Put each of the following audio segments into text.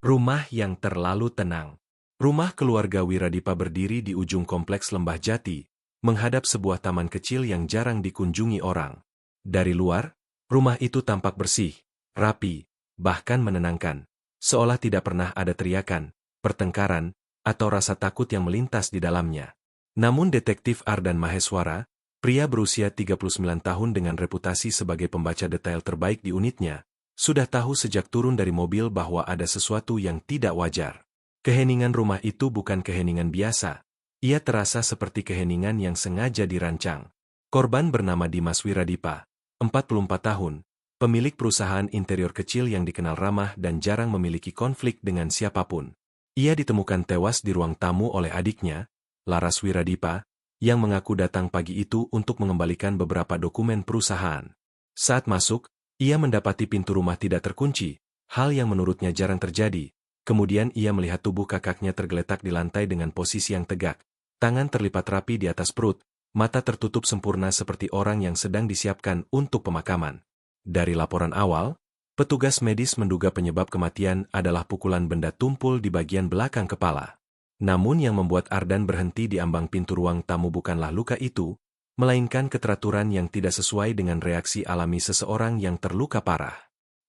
Rumah yang terlalu tenang. Rumah keluarga Wiradipa berdiri di ujung kompleks Lembah Jati, menghadap sebuah taman kecil yang jarang dikunjungi orang. Dari luar, rumah itu tampak bersih, rapi, bahkan menenangkan. Seolah tidak pernah ada teriakan, pertengkaran, atau rasa takut yang melintas di dalamnya. Namun detektif Ardan Maheswara, pria berusia 39 tahun dengan reputasi sebagai pembaca detail terbaik di unitnya, sudah tahu sejak turun dari mobil bahwa ada sesuatu yang tidak wajar. Keheningan rumah itu bukan keheningan biasa. Ia terasa seperti keheningan yang sengaja dirancang. Korban bernama Dimas Wiradipa, 44 tahun, pemilik perusahaan interior kecil yang dikenal ramah dan jarang memiliki konflik dengan siapapun. Ia ditemukan tewas di ruang tamu oleh adiknya, Laras Wiradipa, yang mengaku datang pagi itu untuk mengembalikan beberapa dokumen perusahaan. Saat masuk, ia mendapati pintu rumah tidak terkunci, hal yang menurutnya jarang terjadi. Kemudian ia melihat tubuh kakaknya tergeletak di lantai dengan posisi yang tegak. Tangan terlipat rapi di atas perut, mata tertutup sempurna seperti orang yang sedang disiapkan untuk pemakaman. Dari laporan awal, petugas medis menduga penyebab kematian adalah pukulan benda tumpul di bagian belakang kepala. Namun yang membuat Ardan berhenti di ambang pintu ruang tamu bukanlah luka itu, melainkan keteraturan yang tidak sesuai dengan reaksi alami seseorang yang terluka parah.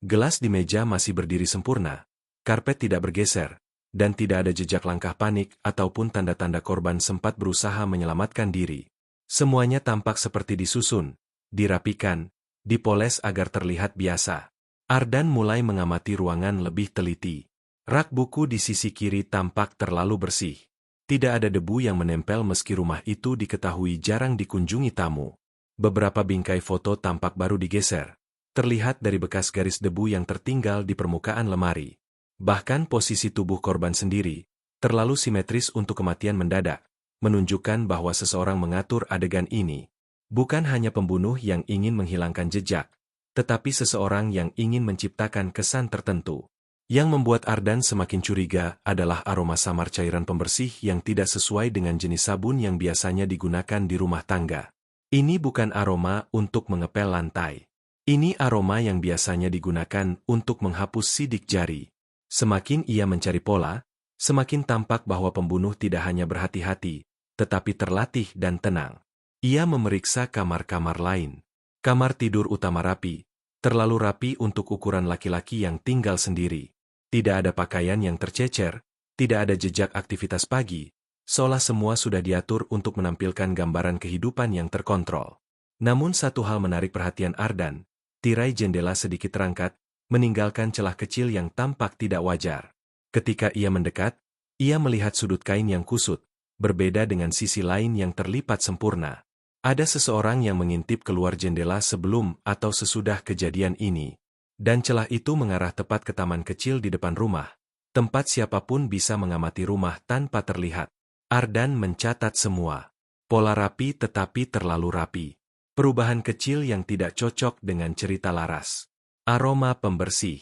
Gelas di meja masih berdiri sempurna, karpet tidak bergeser, dan tidak ada jejak langkah panik ataupun tanda-tanda korban sempat berusaha menyelamatkan diri. Semuanya tampak seperti disusun, dirapikan, dipoles agar terlihat biasa. Ardan mulai mengamati ruangan lebih teliti. Rak buku di sisi kiri tampak terlalu bersih. Tidak ada debu yang menempel meski rumah itu diketahui jarang dikunjungi tamu. Beberapa bingkai foto tampak baru digeser. Terlihat dari bekas garis debu yang tertinggal di permukaan lemari. Bahkan posisi tubuh korban sendiri, terlalu simetris untuk kematian mendadak, menunjukkan bahwa seseorang mengatur adegan ini. Bukan hanya pembunuh yang ingin menghilangkan jejak, tetapi seseorang yang ingin menciptakan kesan tertentu. Yang membuat Ardan semakin curiga adalah aroma samar cairan pembersih yang tidak sesuai dengan jenis sabun yang biasanya digunakan di rumah tangga. Ini bukan aroma untuk mengepel lantai. Ini aroma yang biasanya digunakan untuk menghapus sidik jari. Semakin ia mencari pola, semakin tampak bahwa pembunuh tidak hanya berhati-hati, tetapi terlatih dan tenang. Ia memeriksa kamar-kamar lain. Kamar tidur utama rapi, terlalu rapi untuk ukuran laki-laki yang tinggal sendiri. Tidak ada pakaian yang tercecer, tidak ada jejak aktivitas pagi, seolah semua sudah diatur untuk menampilkan gambaran kehidupan yang terkontrol. Namun satu hal menarik perhatian Ardan, tirai jendela sedikit terangkat, meninggalkan celah kecil yang tampak tidak wajar. Ketika ia mendekat, ia melihat sudut kain yang kusut, berbeda dengan sisi lain yang terlipat sempurna. Ada seseorang yang mengintip keluar jendela sebelum atau sesudah kejadian ini. Dan celah itu mengarah tepat ke taman kecil di depan rumah, tempat siapapun bisa mengamati rumah tanpa terlihat. Ardan mencatat semua. Pola rapi tetapi terlalu rapi. Perubahan kecil yang tidak cocok dengan cerita Laras. Aroma pembersih.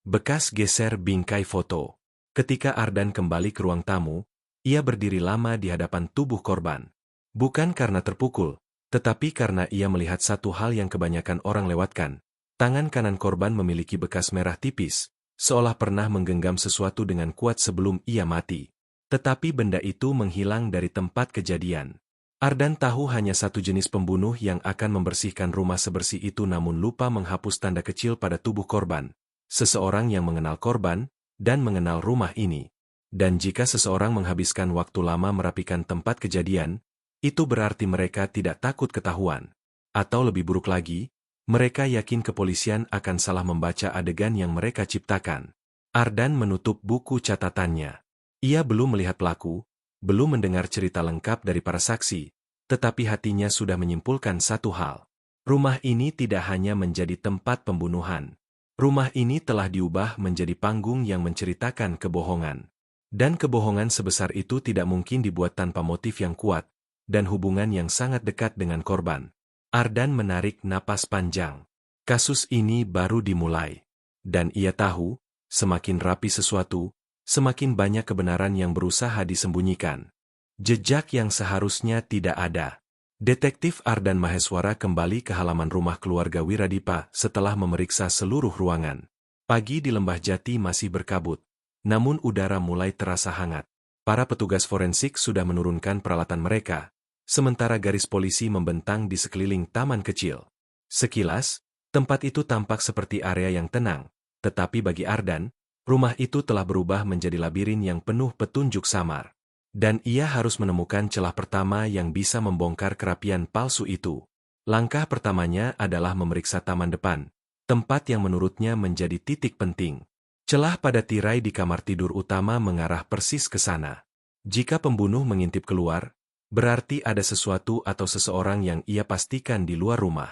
Bekas geser bingkai foto. Ketika Ardan kembali ke ruang tamu, ia berdiri lama di hadapan tubuh korban. Bukan karena terpukul, tetapi karena ia melihat satu hal yang kebanyakan orang lewatkan. Tangan kanan korban memiliki bekas merah tipis, seolah pernah menggenggam sesuatu dengan kuat sebelum ia mati. Tetapi benda itu menghilang dari tempat kejadian. Ardan tahu hanya satu jenis pembunuh yang akan membersihkan rumah sebersih itu namun lupa menghapus tanda kecil pada tubuh korban. Seseorang yang mengenal korban, dan mengenal rumah ini. Dan jika seseorang menghabiskan waktu lama merapikan tempat kejadian, itu berarti mereka tidak takut ketahuan. Atau lebih buruk lagi, mereka yakin kepolisian akan salah membaca adegan yang mereka ciptakan. Ardan menutup buku catatannya. Ia belum melihat pelaku, belum mendengar cerita lengkap dari para saksi, tetapi hatinya sudah menyimpulkan satu hal. Rumah ini tidak hanya menjadi tempat pembunuhan. Rumah ini telah diubah menjadi panggung yang menceritakan kebohongan. Dan kebohongan sebesar itu tidak mungkin dibuat tanpa motif yang kuat, dan hubungan yang sangat dekat dengan korban. Ardan menarik napas panjang. Kasus ini baru dimulai. Dan ia tahu, semakin rapi sesuatu, semakin banyak kebenaran yang berusaha disembunyikan. Jejak yang seharusnya tidak ada. Detektif Ardan Maheswara kembali ke halaman rumah keluarga Wiradipa setelah memeriksa seluruh ruangan. Pagi di Lembah Jati masih berkabut. namun udara mulai terasa hangat. Para petugas forensik sudah menurunkan peralatan mereka, sementara garis polisi membentang di sekeliling taman kecil. Sekilas, tempat itu tampak seperti area yang tenang, tetapi bagi Ardan, rumah itu telah berubah menjadi labirin yang penuh petunjuk samar. Dan ia harus menemukan celah pertama yang bisa membongkar kerapian palsu itu. Langkah pertamanya adalah memeriksa taman depan, tempat yang menurutnya menjadi titik penting. Celah pada tirai di kamar tidur utama mengarah persis ke sana. Jika pembunuh mengintip keluar, berarti ada sesuatu atau seseorang yang ia pastikan di luar rumah.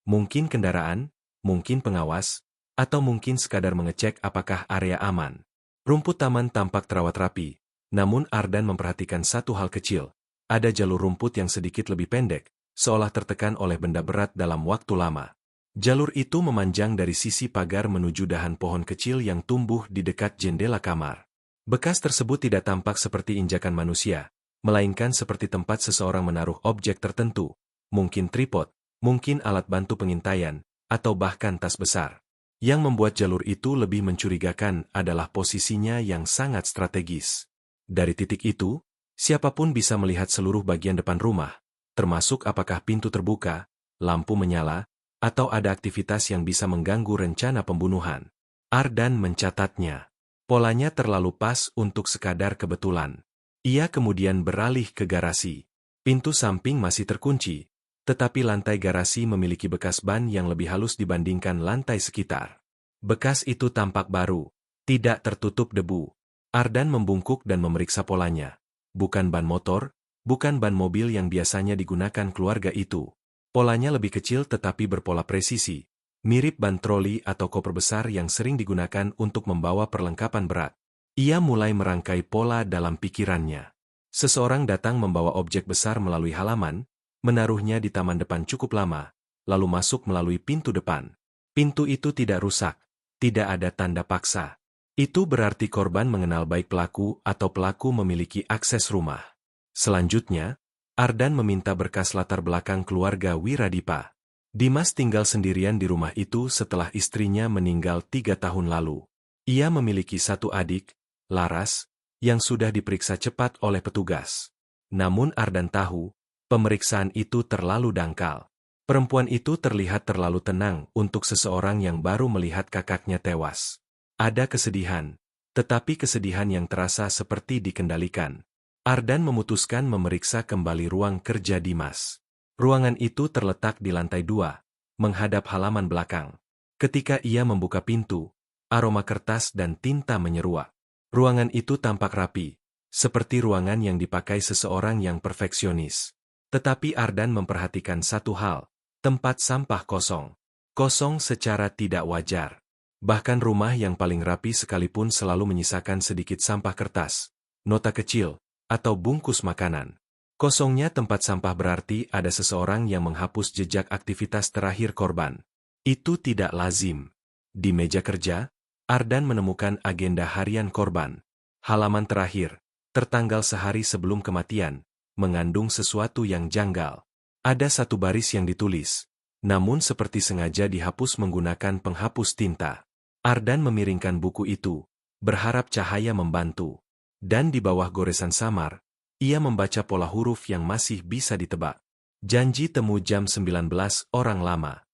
Mungkin kendaraan, mungkin pengawas, atau mungkin sekadar mengecek apakah area aman. Rumput taman tampak terawat rapi, namun Ardan memperhatikan satu hal kecil. Ada jalur rumput yang sedikit lebih pendek, seolah tertekan oleh benda berat dalam waktu lama. Jalur itu memanjang dari sisi pagar menuju dahan pohon kecil yang tumbuh di dekat jendela kamar. Bekas tersebut tidak tampak seperti injakan manusia, melainkan seperti tempat seseorang menaruh objek tertentu, mungkin tripod, mungkin alat bantu pengintaian, atau bahkan tas besar. Yang membuat jalur itu lebih mencurigakan adalah posisinya yang sangat strategis. Dari titik itu, siapapun bisa melihat seluruh bagian depan rumah, termasuk apakah pintu terbuka, lampu menyala, atau ada aktivitas yang bisa mengganggu rencana pembunuhan. Ardan mencatatnya. Polanya terlalu pas untuk sekadar kebetulan. Ia kemudian beralih ke garasi. Pintu samping masih terkunci, tetapi lantai garasi memiliki bekas ban yang lebih halus dibandingkan lantai sekitar. Bekas itu tampak baru, tidak tertutup debu. Ardan membungkuk dan memeriksa polanya. Bukan ban motor, bukan ban mobil yang biasanya digunakan keluarga itu. Polanya lebih kecil tetapi berpola presisi, mirip ban troli atau koper besar yang sering digunakan untuk membawa perlengkapan berat. Ia mulai merangkai pola dalam pikirannya. Seseorang datang membawa objek besar melalui halaman, menaruhnya di taman depan cukup lama, lalu masuk melalui pintu depan. Pintu itu tidak rusak, tidak ada tanda paksa. Itu berarti korban mengenal baik pelaku atau pelaku memiliki akses rumah. Selanjutnya, Ardan meminta berkas latar belakang keluarga Wiradipa. Dimas tinggal sendirian di rumah itu setelah istrinya meninggal 3 tahun lalu. Ia memiliki satu adik, Laras, yang sudah diperiksa cepat oleh petugas. Namun Ardan tahu, pemeriksaan itu terlalu dangkal. Perempuan itu terlihat terlalu tenang untuk seseorang yang baru melihat kakaknya tewas. Ada kesedihan, tetapi kesedihan yang terasa seperti dikendalikan. Ardan memutuskan memeriksa kembali ruang kerja Dimas. Ruangan itu terletak di lantai 2, menghadap halaman belakang. Ketika ia membuka pintu, aroma kertas dan tinta menyeruak. Ruangan itu tampak rapi, seperti ruangan yang dipakai seseorang yang perfeksionis. Tetapi Ardan memperhatikan satu hal, tempat sampah kosong. Kosong secara tidak wajar. Bahkan rumah yang paling rapi sekalipun selalu menyisakan sedikit sampah kertas, nota kecil, atau bungkus makanan. Kosongnya tempat sampah berarti ada seseorang yang menghapus jejak aktivitas terakhir korban. Itu tidak lazim. Di meja kerja, Ardan menemukan agenda harian korban. Halaman terakhir, tertanggal sehari sebelum kematian, mengandung sesuatu yang janggal. Ada satu baris yang ditulis, namun seperti sengaja dihapus menggunakan penghapus tinta. Ardan memiringkan buku itu, berharap cahaya membantu. Dan di bawah goresan samar, ia membaca pola huruf yang masih bisa ditebak. Janji temu jam 19 orang lama.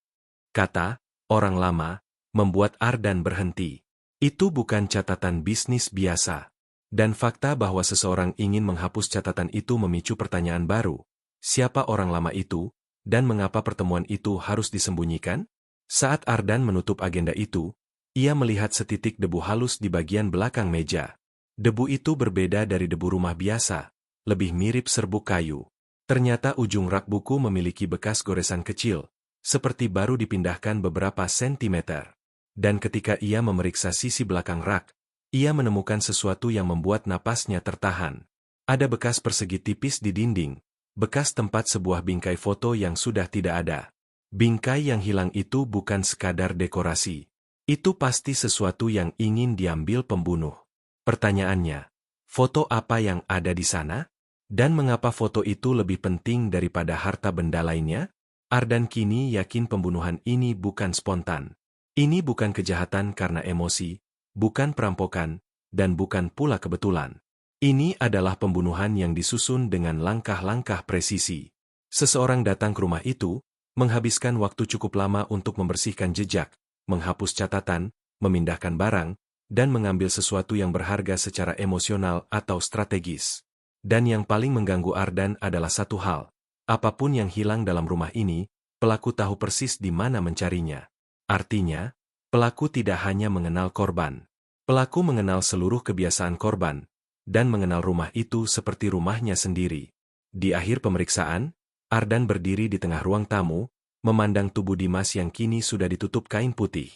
Kata, orang lama, membuat Ardan berhenti. Itu bukan catatan bisnis biasa. Dan fakta bahwa seseorang ingin menghapus catatan itu memicu pertanyaan baru. Siapa orang lama itu, dan mengapa pertemuan itu harus disembunyikan? Saat Ardan menutup agenda itu, ia melihat setitik debu halus di bagian belakang meja. Debu itu berbeda dari debu rumah biasa, lebih mirip serbuk kayu. Ternyata ujung rak buku memiliki bekas goresan kecil, seperti baru dipindahkan beberapa sentimeter. Dan ketika ia memeriksa sisi belakang rak, ia menemukan sesuatu yang membuat napasnya tertahan. Ada bekas persegi tipis di dinding, bekas tempat sebuah bingkai foto yang sudah tidak ada. Bingkai yang hilang itu bukan sekadar dekorasi. Itu pasti sesuatu yang ingin diambil pembunuh. Pertanyaannya, foto apa yang ada di sana? Dan mengapa foto itu lebih penting daripada harta benda lainnya? Ardan kini yakin pembunuhan ini bukan spontan. Ini bukan kejahatan karena emosi, bukan perampokan, dan bukan pula kebetulan. Ini adalah pembunuhan yang disusun dengan langkah-langkah presisi. Seseorang datang ke rumah itu, menghabiskan waktu cukup lama untuk membersihkan jejak, menghapus catatan, memindahkan barang, dan mengambil sesuatu yang berharga secara emosional atau strategis. Dan yang paling mengganggu Ardan adalah satu hal. Apapun yang hilang dalam rumah ini, pelaku tahu persis di mana mencarinya. Artinya, pelaku tidak hanya mengenal korban. Pelaku mengenal seluruh kebiasaan korban, dan mengenal rumah itu seperti rumahnya sendiri. Di akhir pemeriksaan, Ardan berdiri di tengah ruang tamu, memandang tubuh Dimas yang kini sudah ditutup kain putih.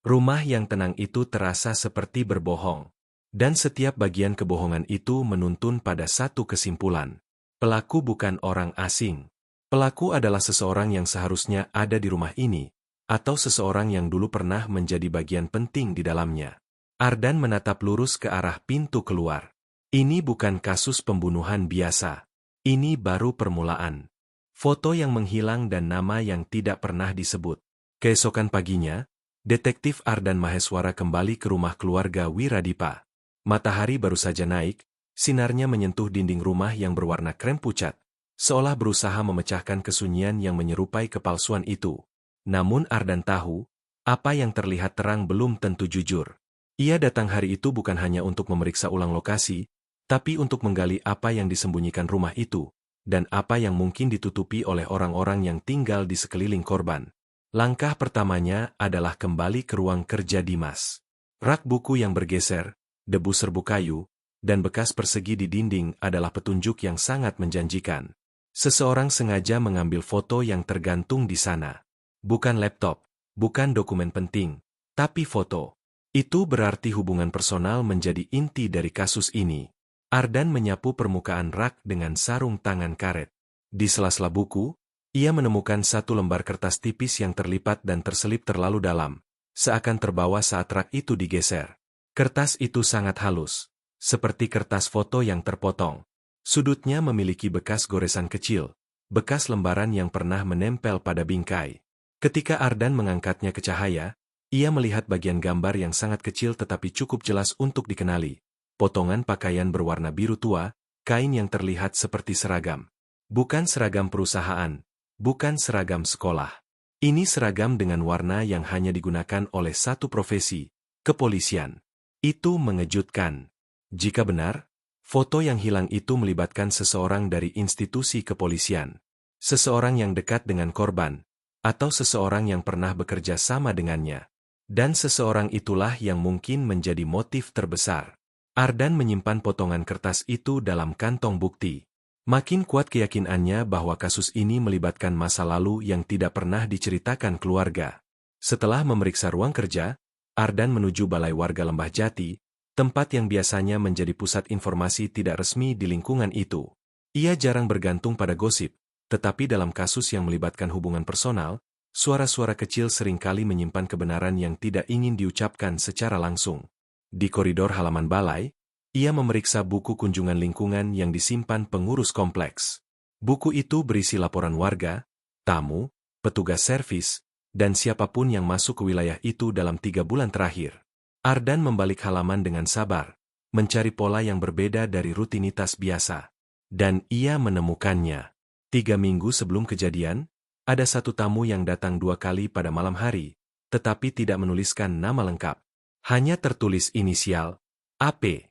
Rumah yang tenang itu terasa seperti berbohong. Dan setiap bagian kebohongan itu menuntun pada satu kesimpulan. Pelaku bukan orang asing. Pelaku adalah seseorang yang seharusnya ada di rumah ini, atau seseorang yang dulu pernah menjadi bagian penting di dalamnya. Ardan menatap lurus ke arah pintu keluar. Ini bukan kasus pembunuhan biasa. Ini baru permulaan. Foto yang menghilang dan nama yang tidak pernah disebut. Keesokan paginya, Detektif Ardan Maheswara kembali ke rumah keluarga Wiradipa. Matahari baru saja naik, sinarnya menyentuh dinding rumah yang berwarna krem pucat, seolah berusaha memecahkan kesunyian yang menyerupai kepalsuan itu. Namun Ardan tahu, apa yang terlihat terang belum tentu jujur. Ia datang hari itu bukan hanya untuk memeriksa ulang lokasi, tapi untuk menggali apa yang disembunyikan rumah itu, dan apa yang mungkin ditutupi oleh orang-orang yang tinggal di sekeliling korban. Langkah pertamanya adalah kembali ke ruang kerja Dimas. Rak buku yang bergeser, debu serbuk kayu, dan bekas persegi di dinding adalah petunjuk yang sangat menjanjikan. Seseorang sengaja mengambil foto yang tergantung di sana. Bukan laptop, bukan dokumen penting, tapi foto. Itu berarti hubungan personal menjadi inti dari kasus ini. Ardan menyapu permukaan rak dengan sarung tangan karet. Di sela-sela buku, ia menemukan satu lembar kertas tipis yang terlipat dan terselip terlalu dalam, seakan terbawa saat rak itu digeser. Kertas itu sangat halus, seperti kertas foto yang terpotong. Sudutnya memiliki bekas goresan kecil, bekas lembaran yang pernah menempel pada bingkai. Ketika Ardan mengangkatnya ke cahaya, ia melihat bagian gambar yang sangat kecil tetapi cukup jelas untuk dikenali. Potongan pakaian berwarna biru tua, kain yang terlihat seperti seragam. Bukan seragam perusahaan, bukan seragam sekolah. Ini seragam dengan warna yang hanya digunakan oleh satu profesi, kepolisian. Itu mengejutkan. Jika benar, foto yang hilang itu melibatkan seseorang dari institusi kepolisian. Seseorang yang dekat dengan korban, atau seseorang yang pernah bekerja sama dengannya. Dan seseorang itulah yang mungkin menjadi motif terbesar. Ardan menyimpan potongan kertas itu dalam kantong bukti. Makin kuat keyakinannya bahwa kasus ini melibatkan masa lalu yang tidak pernah diceritakan keluarga. Setelah memeriksa ruang kerja, Ardan menuju Balai Warga Lembah Jati, tempat yang biasanya menjadi pusat informasi tidak resmi di lingkungan itu. Ia jarang bergantung pada gosip, tetapi dalam kasus yang melibatkan hubungan personal, suara-suara kecil seringkali menyimpan kebenaran yang tidak ingin diucapkan secara langsung. Di koridor halaman balai, ia memeriksa buku kunjungan lingkungan yang disimpan pengurus kompleks. Buku itu berisi laporan warga, tamu, petugas servis, dan siapapun yang masuk ke wilayah itu dalam 3 bulan terakhir. Ardan membalik halaman dengan sabar, mencari pola yang berbeda dari rutinitas biasa. Dan ia menemukannya. 3 minggu sebelum kejadian, ada satu tamu yang datang 2 kali pada malam hari, tetapi tidak menuliskan nama lengkap. Hanya tertulis inisial, AP.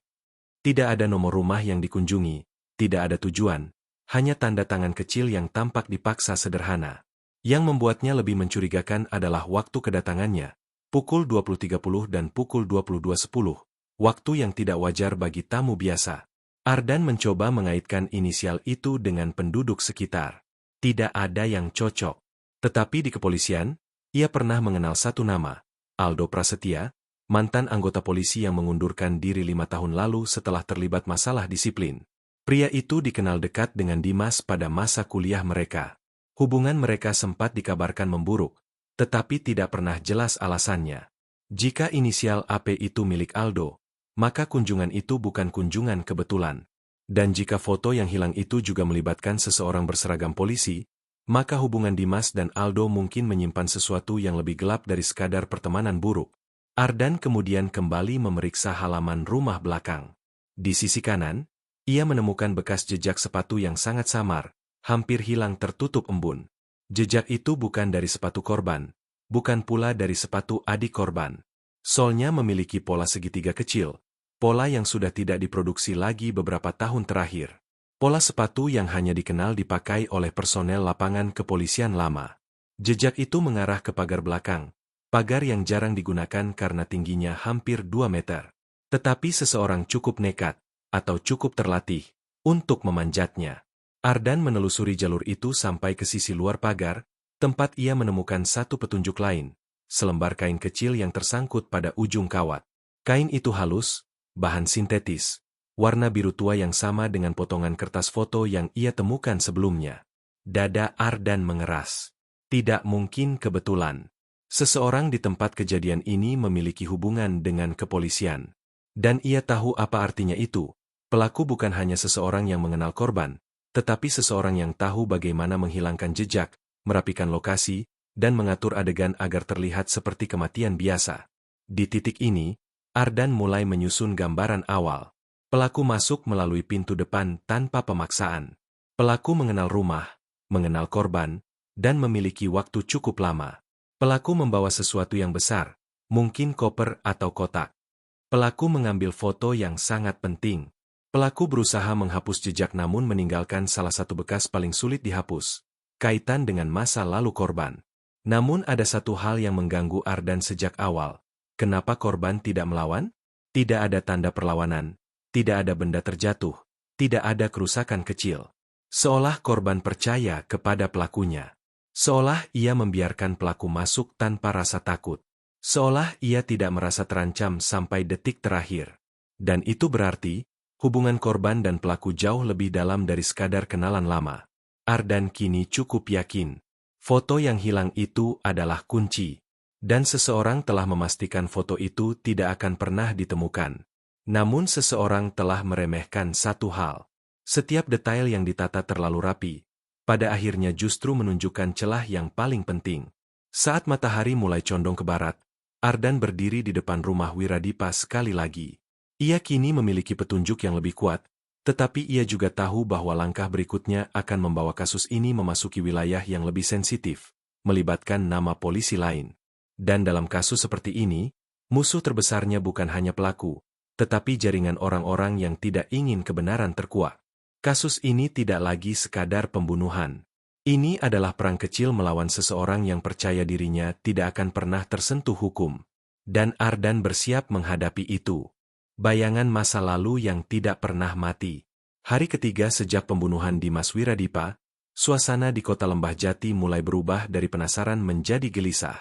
Tidak ada nomor rumah yang dikunjungi, tidak ada tujuan, hanya tanda tangan kecil yang tampak dipaksa sederhana. Yang membuatnya lebih mencurigakan adalah waktu kedatangannya, pukul 20.30 dan pukul 22.10, waktu yang tidak wajar bagi tamu biasa. Ardan mencoba mengaitkan inisial itu dengan penduduk sekitar. Tidak ada yang cocok. Tetapi di kepolisian, ia pernah mengenal satu nama, Aldo Prasetya, mantan anggota polisi yang mengundurkan diri 5 tahun lalu setelah terlibat masalah disiplin. Pria itu dikenal dekat dengan Dimas pada masa kuliah mereka. Hubungan mereka sempat dikabarkan memburuk, tetapi tidak pernah jelas alasannya. Jika inisial AP itu milik Aldo, maka kunjungan itu bukan kunjungan kebetulan. Dan jika foto yang hilang itu juga melibatkan seseorang berseragam polisi, maka hubungan Dimas dan Aldo mungkin menyimpan sesuatu yang lebih gelap dari sekadar pertemanan buruk. Ardan kemudian kembali memeriksa halaman rumah belakang. Di sisi kanan, ia menemukan bekas jejak sepatu yang sangat samar, hampir hilang tertutup embun. Jejak itu bukan dari sepatu korban, bukan pula dari sepatu adik korban. Solnya memiliki pola segitiga kecil, pola yang sudah tidak diproduksi lagi beberapa tahun terakhir. Pola sepatu yang hanya dikenal dipakai oleh personel lapangan kepolisian lama. Jejak itu mengarah ke pagar belakang, pagar yang jarang digunakan karena tingginya hampir 2 meter. Tetapi seseorang cukup nekat, atau cukup terlatih, untuk memanjatnya. Ardan menelusuri jalur itu sampai ke sisi luar pagar, tempat ia menemukan satu petunjuk lain, selembar kain kecil yang tersangkut pada ujung kawat. Kain itu halus, bahan sintetis, warna biru tua yang sama dengan potongan kertas foto yang ia temukan sebelumnya. Dada Ardan mengeras. Tidak mungkin kebetulan. Seseorang di tempat kejadian ini memiliki hubungan dengan kepolisian. Dan ia tahu apa artinya itu. Pelaku bukan hanya seseorang yang mengenal korban, tetapi seseorang yang tahu bagaimana menghilangkan jejak, merapikan lokasi, dan mengatur adegan agar terlihat seperti kematian biasa. Di titik ini, Ardan mulai menyusun gambaran awal. Pelaku masuk melalui pintu depan tanpa pemaksaan. Pelaku mengenal rumah, mengenal korban, dan memiliki waktu cukup lama. Pelaku membawa sesuatu yang besar, mungkin koper atau kotak. Pelaku mengambil foto yang sangat penting. Pelaku berusaha menghapus jejak namun meninggalkan salah satu bekas paling sulit dihapus, kaitan dengan masa lalu korban. Namun ada satu hal yang mengganggu Ardan sejak awal. Kenapa korban tidak melawan? Tidak ada tanda perlawanan, tidak ada benda terjatuh, tidak ada kerusakan kecil. Seolah korban percaya kepada pelakunya. Seolah ia membiarkan pelaku masuk tanpa rasa takut. Seolah ia tidak merasa terancam sampai detik terakhir. Dan itu berarti, hubungan korban dan pelaku jauh lebih dalam dari sekadar kenalan lama. Ardan kini cukup yakin. Foto yang hilang itu adalah kunci. Dan seseorang telah memastikan foto itu tidak akan pernah ditemukan. Namun seseorang telah meremehkan satu hal. Setiap detail yang ditata terlalu rapi, pada akhirnya justru menunjukkan celah yang paling penting. Saat matahari mulai condong ke barat, Ardan berdiri di depan rumah Wiradipa sekali lagi. Ia kini memiliki petunjuk yang lebih kuat, tetapi ia juga tahu bahwa langkah berikutnya akan membawa kasus ini memasuki wilayah yang lebih sensitif, melibatkan nama polisi lain. Dan dalam kasus seperti ini, musuh terbesarnya bukan hanya pelaku, tetapi jaringan orang-orang yang tidak ingin kebenaran terkuak. Kasus ini tidak lagi sekadar pembunuhan. Ini adalah perang kecil melawan seseorang yang percaya dirinya tidak akan pernah tersentuh hukum. Dan Ardan bersiap menghadapi itu. Bayangan masa lalu yang tidak pernah mati. Hari ketiga sejak pembunuhan Dimas Wiradipa, suasana di kota Lembah Jati mulai berubah dari penasaran menjadi gelisah.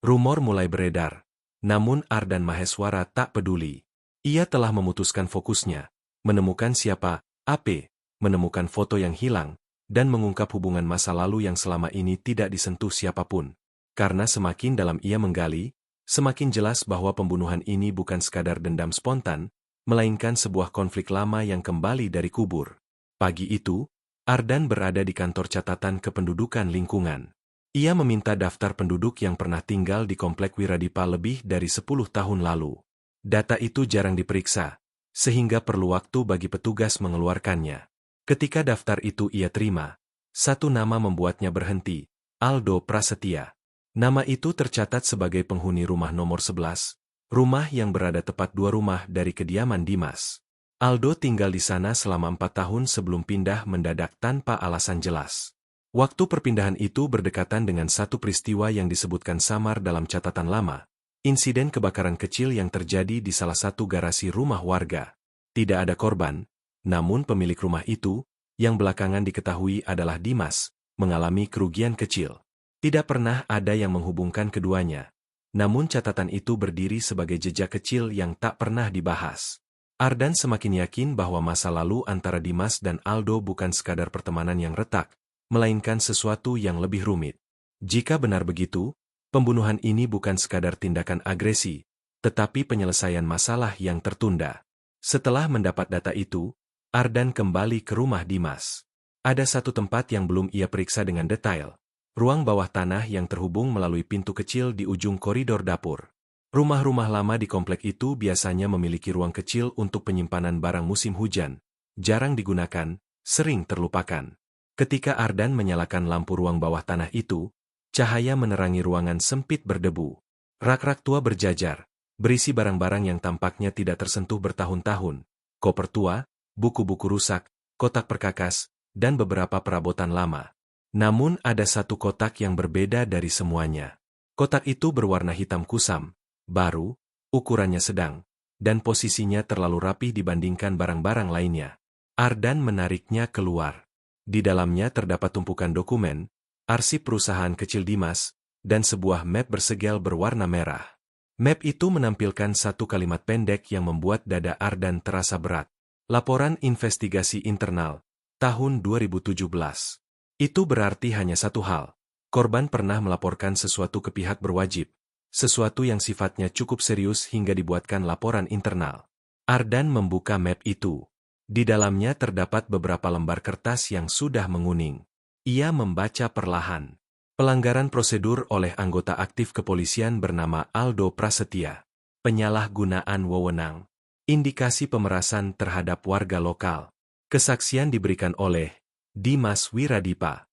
Rumor mulai beredar. Namun Ardan Maheswara tak peduli. Ia telah memutuskan fokusnya, menemukan siapa, AP, menemukan foto yang hilang, dan mengungkap hubungan masa lalu yang selama ini tidak disentuh siapapun. Karena semakin dalam ia menggali, semakin jelas bahwa pembunuhan ini bukan sekadar dendam spontan, melainkan sebuah konflik lama yang kembali dari kubur. Pagi itu, Ardan berada di kantor catatan kependudukan lingkungan. Ia meminta daftar penduduk yang pernah tinggal di komplek Wiradipa lebih dari 10 tahun lalu. Data itu jarang diperiksa, sehingga perlu waktu bagi petugas mengeluarkannya. Ketika daftar itu ia terima, satu nama membuatnya berhenti, Aldo Prasetya. Nama itu tercatat sebagai penghuni rumah nomor 11, rumah yang berada tepat 2 rumah dari kediaman Dimas. Aldo tinggal di sana selama 4 tahun sebelum pindah mendadak tanpa alasan jelas. Waktu perpindahan itu berdekatan dengan satu peristiwa yang disebutkan samar dalam catatan lama, insiden kebakaran kecil yang terjadi di salah satu garasi rumah warga. Tidak ada korban. Namun pemilik rumah itu, yang belakangan diketahui adalah Dimas, mengalami kerugian kecil. Tidak pernah ada yang menghubungkan keduanya. Namun catatan itu berdiri sebagai jejak kecil yang tak pernah dibahas. Ardan semakin yakin bahwa masa lalu antara Dimas dan Aldo bukan sekadar pertemanan yang retak, melainkan sesuatu yang lebih rumit. Jika benar begitu, pembunuhan ini bukan sekadar tindakan agresi, tetapi penyelesaian masalah yang tertunda. Setelah mendapat data itu, Ardan kembali ke rumah Dimas. Ada satu tempat yang belum ia periksa dengan detail. Ruang bawah tanah yang terhubung melalui pintu kecil di ujung koridor dapur. Rumah-rumah lama di komplek itu biasanya memiliki ruang kecil untuk penyimpanan barang musim hujan, jarang digunakan, sering terlupakan. Ketika Ardan menyalakan lampu ruang bawah tanah itu, cahaya menerangi ruangan sempit berdebu. Rak-rak tua berjajar, berisi barang-barang yang tampaknya tidak tersentuh bertahun-tahun. Koper tua, buku-buku rusak, kotak perkakas, dan beberapa perabotan lama. Namun ada satu kotak yang berbeda dari semuanya. Kotak itu berwarna hitam kusam, baru, ukurannya sedang, dan posisinya terlalu rapi dibandingkan barang-barang lainnya. Ardan menariknya keluar. Di dalamnya terdapat tumpukan dokumen, arsip perusahaan kecil Dimas, dan sebuah map bersegel berwarna merah. Map itu menampilkan satu kalimat pendek yang membuat dada Ardan terasa berat. Laporan investigasi internal, tahun 2017. Itu berarti hanya satu hal. Korban pernah melaporkan sesuatu ke pihak berwajib, sesuatu yang sifatnya cukup serius hingga dibuatkan laporan internal. Ardan membuka map itu. Di dalamnya terdapat beberapa lembar kertas yang sudah menguning. Ia membaca perlahan. Pelanggaran prosedur oleh anggota aktif kepolisian bernama Aldo Prasetya. Penyalahgunaan wewenang. Indikasi pemerasan terhadap warga lokal. Kesaksian diberikan oleh Dimas Wiradipa.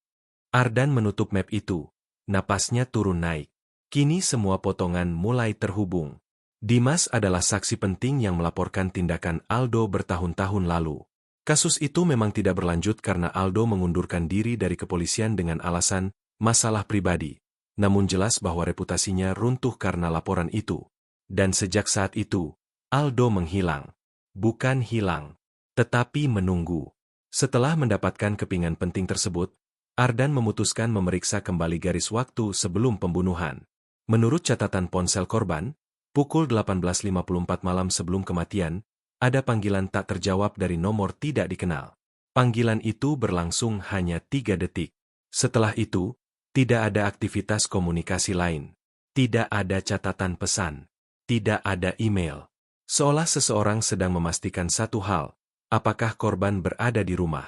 Ardan menutup map itu. Napasnya turun naik. Kini semua potongan mulai terhubung. Dimas adalah saksi penting yang melaporkan tindakan Aldo bertahun-tahun lalu. Kasus itu memang tidak berlanjut karena Aldo mengundurkan diri dari kepolisian dengan alasan masalah pribadi. Namun jelas bahwa reputasinya runtuh karena laporan itu. Dan sejak saat itu, Aldo menghilang. Bukan hilang, tetapi menunggu. Setelah mendapatkan kepingan penting tersebut, Ardan memutuskan memeriksa kembali garis waktu sebelum pembunuhan. Menurut catatan ponsel korban, pukul 18.54 malam sebelum kematian, ada panggilan tak terjawab dari nomor tidak dikenal. Panggilan itu berlangsung hanya 3 detik. Setelah itu, tidak ada aktivitas komunikasi lain. Tidak ada catatan pesan. Tidak ada email. Seolah seseorang sedang memastikan satu hal, apakah korban berada di rumah.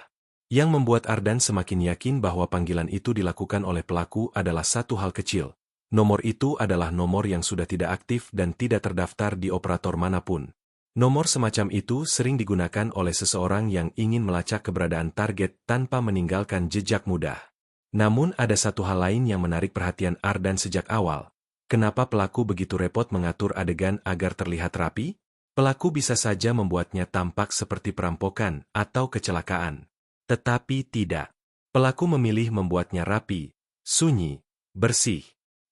Yang membuat Ardan semakin yakin bahwa panggilan itu dilakukan oleh pelaku adalah satu hal kecil. Nomor itu adalah nomor yang sudah tidak aktif dan tidak terdaftar di operator manapun. Nomor semacam itu sering digunakan oleh seseorang yang ingin melacak keberadaan target tanpa meninggalkan jejak mudah. Namun ada satu hal lain yang menarik perhatian Ardan sejak awal. Kenapa pelaku begitu repot mengatur adegan agar terlihat rapi? Pelaku bisa saja membuatnya tampak seperti perampokan atau kecelakaan. Tetapi tidak. Pelaku memilih membuatnya rapi, sunyi, bersih.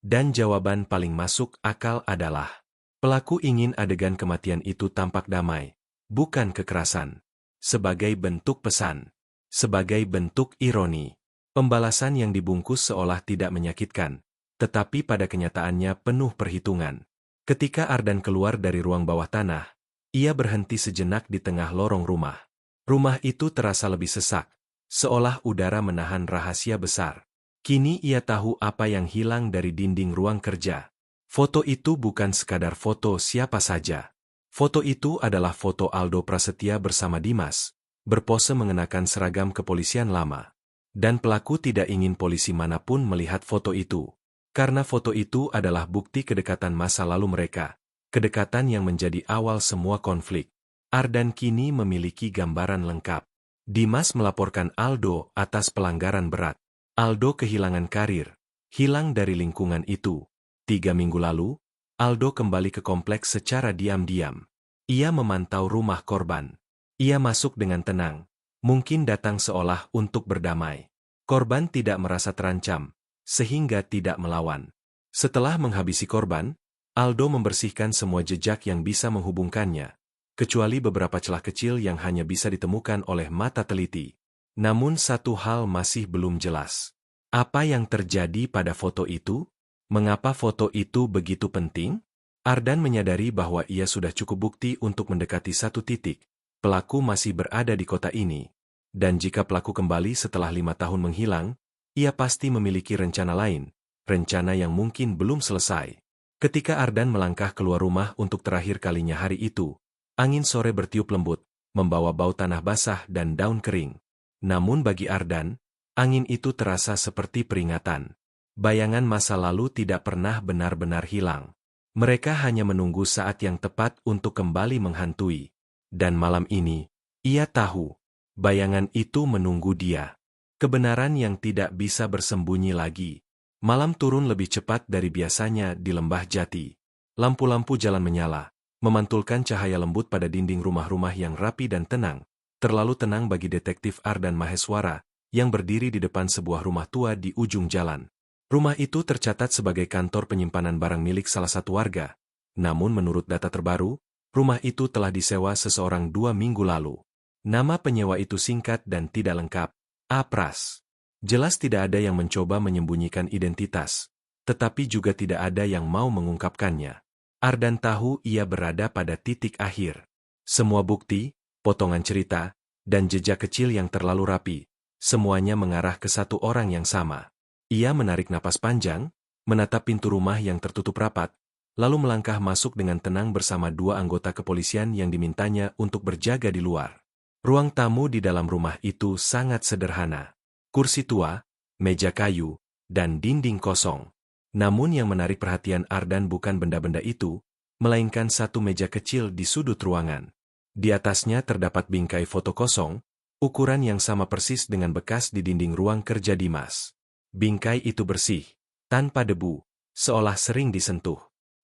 Dan jawaban paling masuk akal adalah, pelaku ingin adegan kematian itu tampak damai, bukan kekerasan. Sebagai bentuk pesan. Sebagai bentuk ironi. Pembalasan yang dibungkus seolah tidak menyakitkan, tetapi pada kenyataannya penuh perhitungan. Ketika Ardan keluar dari ruang bawah tanah, ia berhenti sejenak di tengah lorong rumah. Rumah itu terasa lebih sesak, seolah udara menahan rahasia besar. Kini ia tahu apa yang hilang dari dinding ruang kerja. Foto itu bukan sekadar foto siapa saja. Foto itu adalah foto Aldo Prasetya bersama Dimas, berpose mengenakan seragam kepolisian lama. Dan pelaku tidak ingin polisi manapun melihat foto itu. Karena foto itu adalah bukti kedekatan masa lalu mereka. Kedekatan yang menjadi awal semua konflik. Ardan kini memiliki gambaran lengkap. Dimas melaporkan Aldo atas pelanggaran berat. Aldo kehilangan karir, hilang dari lingkungan itu. 3 minggu lalu, Aldo kembali ke kompleks secara diam-diam. Ia memantau rumah korban. Ia masuk dengan tenang, mungkin datang seolah untuk berdamai. Korban tidak merasa terancam, sehingga tidak melawan. Setelah menghabisi korban, Aldo membersihkan semua jejak yang bisa menghubungkannya, kecuali beberapa celah kecil yang hanya bisa ditemukan oleh mata teliti. Namun satu hal masih belum jelas. Apa yang terjadi pada foto itu? Mengapa foto itu begitu penting? Ardan menyadari bahwa ia sudah cukup bukti untuk mendekati satu titik. Pelaku masih berada di kota ini. Dan jika pelaku kembali setelah 5 tahun menghilang, ia pasti memiliki rencana lain. Rencana yang mungkin belum selesai. Ketika Ardan melangkah keluar rumah untuk terakhir kalinya hari itu, angin sore bertiup lembut, membawa bau tanah basah dan daun kering. Namun bagi Ardan, angin itu terasa seperti peringatan. Bayangan masa lalu tidak pernah benar-benar hilang. Mereka hanya menunggu saat yang tepat untuk kembali menghantui. Dan malam ini, ia tahu, bayangan itu menunggu dia. Kebenaran yang tidak bisa bersembunyi lagi. Malam turun lebih cepat dari biasanya di Lembah Jati. Lampu-lampu jalan menyala, memantulkan cahaya lembut pada dinding rumah-rumah yang rapi dan tenang. Terlalu tenang bagi detektif Ardan Maheswara, yang berdiri di depan sebuah rumah tua di ujung jalan. Rumah itu tercatat sebagai kantor penyimpanan barang milik salah satu warga. Namun menurut data terbaru, rumah itu telah disewa seseorang 2 minggu lalu. Nama penyewa itu singkat dan tidak lengkap. Apras. Jelas tidak ada yang mencoba menyembunyikan identitas. Tetapi juga tidak ada yang mau mengungkapkannya. Ardan tahu ia berada pada titik akhir. Semua bukti, potongan cerita, dan jejak kecil yang terlalu rapi, semuanya mengarah ke satu orang yang sama. Ia menarik napas panjang, menatap pintu rumah yang tertutup rapat, lalu melangkah masuk dengan tenang bersama 2 anggota kepolisian yang dimintanya untuk berjaga di luar. Ruang tamu di dalam rumah itu sangat sederhana. Kursi tua, meja kayu, dan dinding kosong. Namun yang menarik perhatian Ardan bukan benda-benda itu, melainkan satu meja kecil di sudut ruangan. Di atasnya terdapat bingkai foto kosong, ukuran yang sama persis dengan bekas di dinding ruang kerja Dimas. Bingkai itu bersih, tanpa debu, seolah sering disentuh.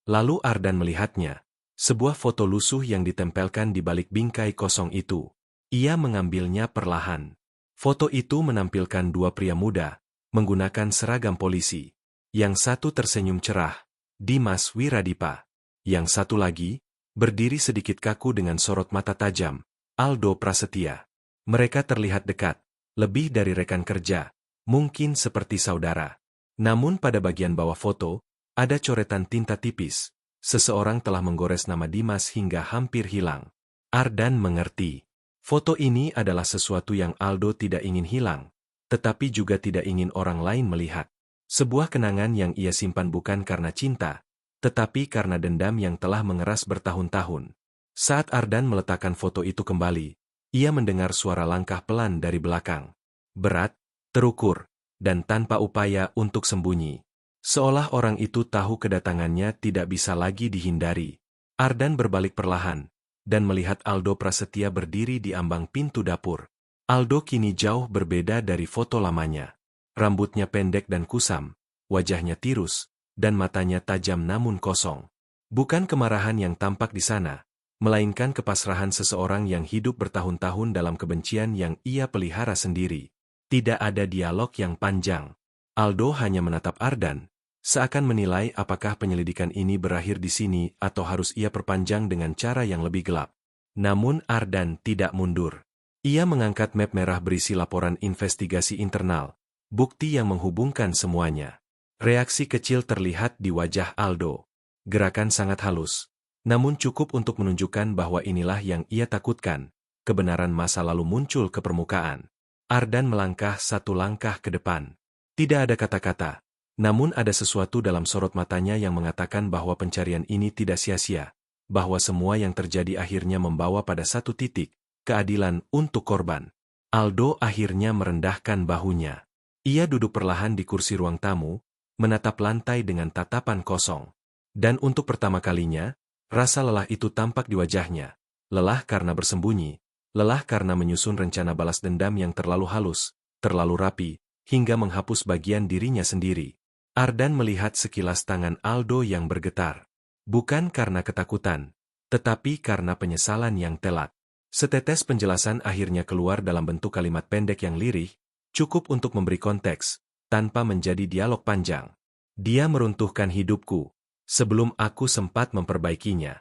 Lalu Ardan melihatnya, sebuah foto lusuh yang ditempelkan di balik bingkai kosong itu. Ia mengambilnya perlahan. Foto itu menampilkan 2 pria muda, menggunakan seragam polisi. Yang satu tersenyum cerah, Dimas Wiradipa. Yang satu lagi, berdiri sedikit kaku dengan sorot mata tajam, Aldo Prasetya. Mereka terlihat dekat, lebih dari rekan kerja. Mungkin seperti saudara. Namun pada bagian bawah foto, ada coretan tinta tipis. Seseorang telah menggores nama Dimas hingga hampir hilang. Ardan mengerti. Foto ini adalah sesuatu yang Aldo tidak ingin hilang, tetapi juga tidak ingin orang lain melihat. Sebuah kenangan yang ia simpan bukan karena cinta, tetapi karena dendam yang telah mengeras bertahun-tahun. Saat Ardan meletakkan foto itu kembali, ia mendengar suara langkah pelan dari belakang. Berat, terukur, dan tanpa upaya untuk sembunyi. Seolah orang itu tahu kedatangannya tidak bisa lagi dihindari. Ardan berbalik perlahan, dan melihat Aldo Prasetya berdiri di ambang pintu dapur. Aldo kini jauh berbeda dari foto lamanya. Rambutnya pendek dan kusam, wajahnya tirus, dan matanya tajam namun kosong. Bukan kemarahan yang tampak di sana, melainkan kepasrahan seseorang yang hidup bertahun-tahun dalam kebencian yang ia pelihara sendiri. Tidak ada dialog yang panjang. Aldo hanya menatap Ardan, seakan menilai apakah penyelidikan ini berakhir di sini atau harus ia perpanjang dengan cara yang lebih gelap. Namun Ardan tidak mundur. Ia mengangkat map merah berisi laporan investigasi internal, bukti yang menghubungkan semuanya. Reaksi kecil terlihat di wajah Aldo. Gerakan sangat halus, namun cukup untuk menunjukkan bahwa inilah yang ia takutkan. Kebenaran masa lalu muncul ke permukaan. Ardan melangkah 1 langkah ke depan. Tidak ada kata-kata, namun ada sesuatu dalam sorot matanya yang mengatakan bahwa pencarian ini tidak sia-sia, bahwa semua yang terjadi akhirnya membawa pada satu titik, keadilan untuk korban. Aldo akhirnya merendahkan bahunya. Ia duduk perlahan di kursi ruang tamu, menatap lantai dengan tatapan kosong. Dan untuk pertama kalinya, rasa lelah itu tampak di wajahnya. Lelah karena bersembunyi. Lelah karena menyusun rencana balas dendam yang terlalu halus, terlalu rapi, hingga menghapus bagian dirinya sendiri. Ardan melihat sekilas tangan Aldo yang bergetar. Bukan karena ketakutan, tetapi karena penyesalan yang telat. Setetes penjelasan akhirnya keluar dalam bentuk kalimat pendek yang lirih, cukup untuk memberi konteks, tanpa menjadi dialog panjang. Dia meruntuhkan hidupku, sebelum aku sempat memperbaikinya.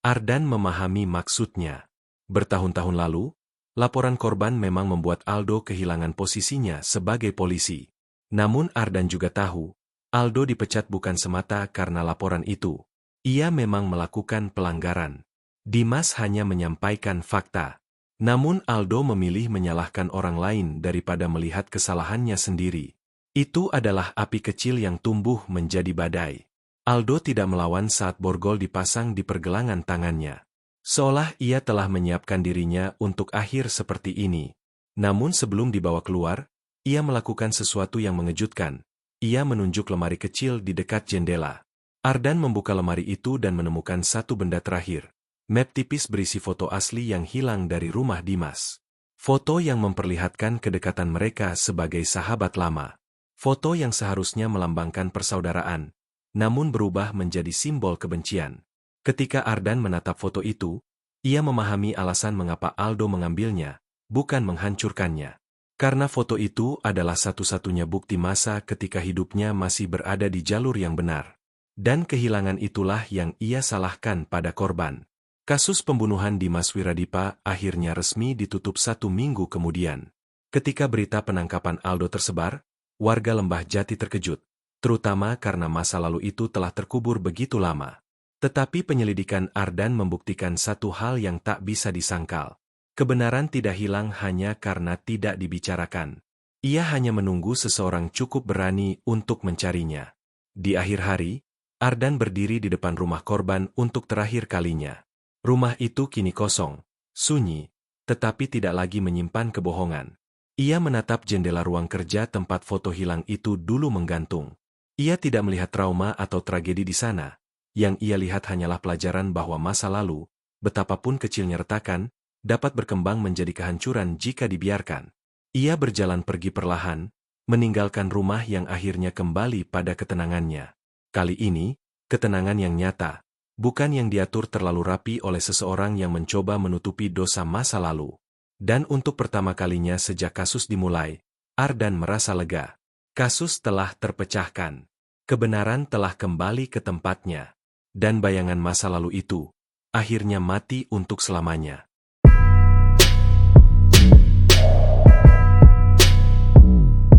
Ardan memahami maksudnya. Bertahun-tahun lalu, laporan korban memang membuat Aldo kehilangan posisinya sebagai polisi. Namun Ardan juga tahu, Aldo dipecat bukan semata karena laporan itu. Ia memang melakukan pelanggaran. Dimas hanya menyampaikan fakta. Namun Aldo memilih menyalahkan orang lain daripada melihat kesalahannya sendiri. Itu adalah api kecil yang tumbuh menjadi badai. Aldo tidak melawan saat borgol dipasang di pergelangan tangannya. Seolah ia telah menyiapkan dirinya untuk akhir seperti ini. Namun sebelum dibawa keluar, ia melakukan sesuatu yang mengejutkan. Ia menunjuk lemari kecil di dekat jendela. Ardan membuka lemari itu dan menemukan satu benda terakhir. Map tipis berisi foto asli yang hilang dari rumah Dimas. Foto yang memperlihatkan kedekatan mereka sebagai sahabat lama. Foto yang seharusnya melambangkan persaudaraan, namun berubah menjadi simbol kebencian. Ketika Ardan menatap foto itu, ia memahami alasan mengapa Aldo mengambilnya, bukan menghancurkannya. Karena foto itu adalah satu-satunya bukti masa ketika hidupnya masih berada di jalur yang benar. Dan kehilangan itulah yang ia salahkan pada korban. Kasus pembunuhan Dimas Wiradipa akhirnya resmi ditutup 1 minggu kemudian. Ketika berita penangkapan Aldo tersebar, warga Lembah Jati terkejut, terutama karena masa lalu itu telah terkubur begitu lama. Tetapi penyelidikan Ardan membuktikan satu hal yang tak bisa disangkal. Kebenaran tidak hilang hanya karena tidak dibicarakan. Ia hanya menunggu seseorang cukup berani untuk mencarinya. Di akhir hari, Ardan berdiri di depan rumah korban untuk terakhir kalinya. Rumah itu kini kosong, sunyi, tetapi tidak lagi menyimpan kebohongan. Ia menatap jendela ruang kerja tempat foto hilang itu dulu menggantung. Ia tidak melihat trauma atau tragedi di sana. Yang ia lihat hanyalah pelajaran bahwa masa lalu, betapapun kecilnya retakan, dapat berkembang menjadi kehancuran jika dibiarkan. Ia berjalan pergi perlahan, meninggalkan rumah yang akhirnya kembali pada ketenangannya. Kali ini, ketenangan yang nyata, bukan yang diatur terlalu rapi oleh seseorang yang mencoba menutupi dosa masa lalu. Dan untuk pertama kalinya sejak kasus dimulai, Ardan merasa lega. Kasus telah terpecahkan. Kebenaran telah kembali ke tempatnya. Dan bayangan masa lalu itu, akhirnya mati untuk selamanya.